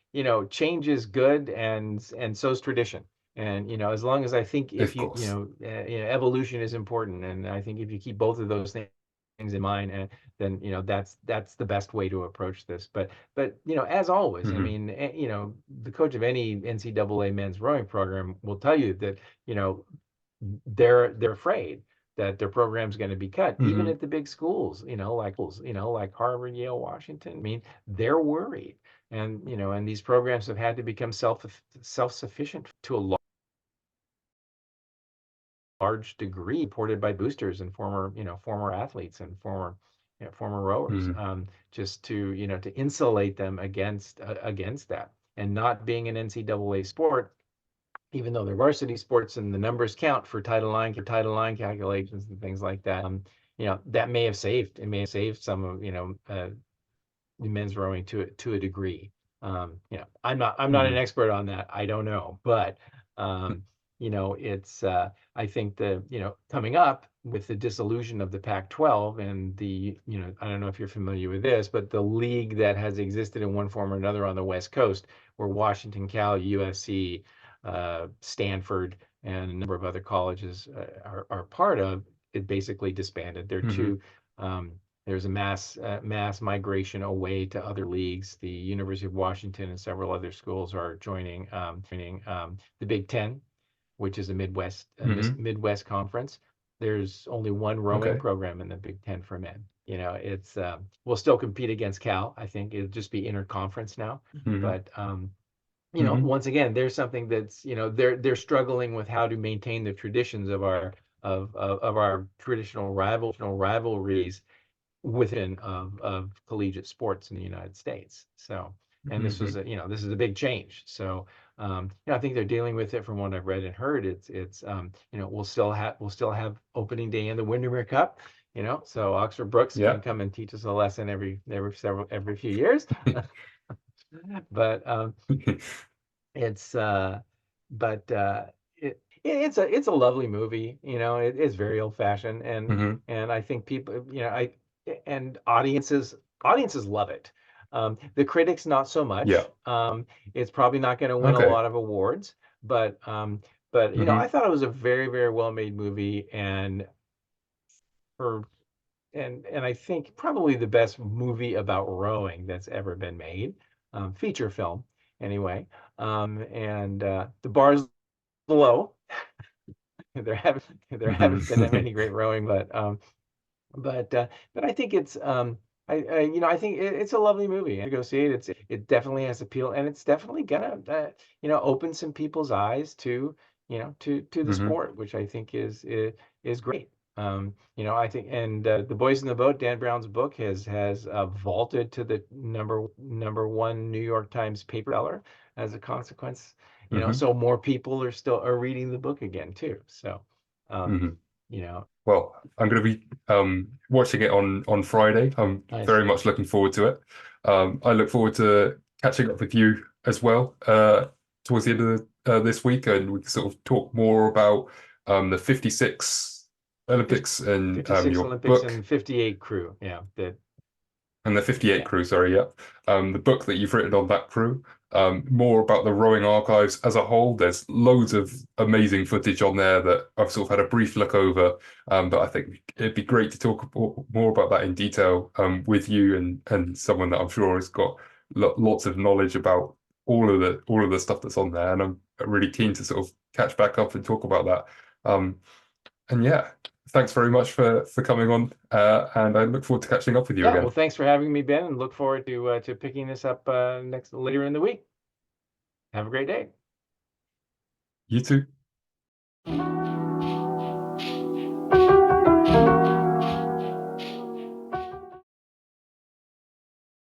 change is good and so's tradition. And, as long as I think if Of course. evolution is important. And I think if you keep both of those things in mind, and then, that's the best way to approach this. But, as always, I Hmm. mean, the coach of any NCAA men's rowing program will tell you that, you know, they're afraid that their program's going to be cut, even Hmm. at the big schools, like Harvard, Yale, Washington. I mean, they're worried, and these programs have had to become self-sufficient to a large degree, supported by boosters and former athletes and former rowers, Hmm. just to insulate them against that, and not being an NCAA sport, even though they're varsity sports and the numbers count for Title IX calculations and things like that. That may have saved some of men's rowing to a degree. I'm not an Hmm. expert on that. I don't know, but um, it's I think coming up with the dissolution of the Pac-12 and I don't know if you're familiar with this, but the league that has existed in one form or another on the West Coast, where Washington, Cal, USC, Stanford, and a number of other colleges are part of, it basically disbanded. Hmm. Um, there's a mass migration away to other leagues. The University of Washington and several other schools are joining the Big Ten, which is a Hmm. Midwest conference. There's only one rowing Okay. program in the Big Ten for men. It's we'll still compete against Cal. I think it'll just be interconference now. Hmm. But Hmm. once again, there's something that's they're struggling with how to maintain the traditions of our traditional rivalries within of collegiate sports in the United States. So, and Hmm. this is a big change. So, I think they're dealing with it from what I've read and heard. We'll still have opening day in the Windermere Cup. So Oxford Brooks can Yeah. come and teach us a lesson every few years. But it's but it's a lovely movie. It's very old fashioned, and Hmm. I think people, I and audiences love it. The critics not so Yeah. much. It's probably not going to win a Okay. lot of awards, but I Hmm. thought it was a very, very well made movie, for and I think probably the best movie about rowing that's ever been made, feature film anyway. And the bar's low. There haven't been that Hmm. many great rowing, but I think I think it's a lovely movie. And to go see it, it definitely has appeal, and it's definitely gonna open some people's eyes to to the Hmm. sport, which I think is great. I think, and The Boys in the Boat, Dan Brown's book, has vaulted to the number one New York Times paper seller as a consequence. Hmm. So more people are reading the book again too. So, um, Hmm. you know, Well, I'm going to be watching it on Friday. I'm nice. very much looking forward to it. I look forward to catching up with you as well towards the end of this week, and we can sort of talk more about the 56 Olympics and 56 your Olympics book. and 58 crew. Yeah, And the 58 yeah. crew, sorry, yeah. The book that you've written on that crew, more about the rowing archives as a whole. There's loads of amazing footage on there that I've sort of had a brief look over, but I think it'd be great to talk more about that in detail with you and someone that I'm sure has got lots of knowledge about all of the stuff that's on there, and I'm really keen to sort of catch back up and talk about that. And yeah, thanks very much for coming on, and I look forward to catching up with you Yeah, well, again. thanks for having me, Ben, and look forward to picking this up later in the week. Have a great day. You too.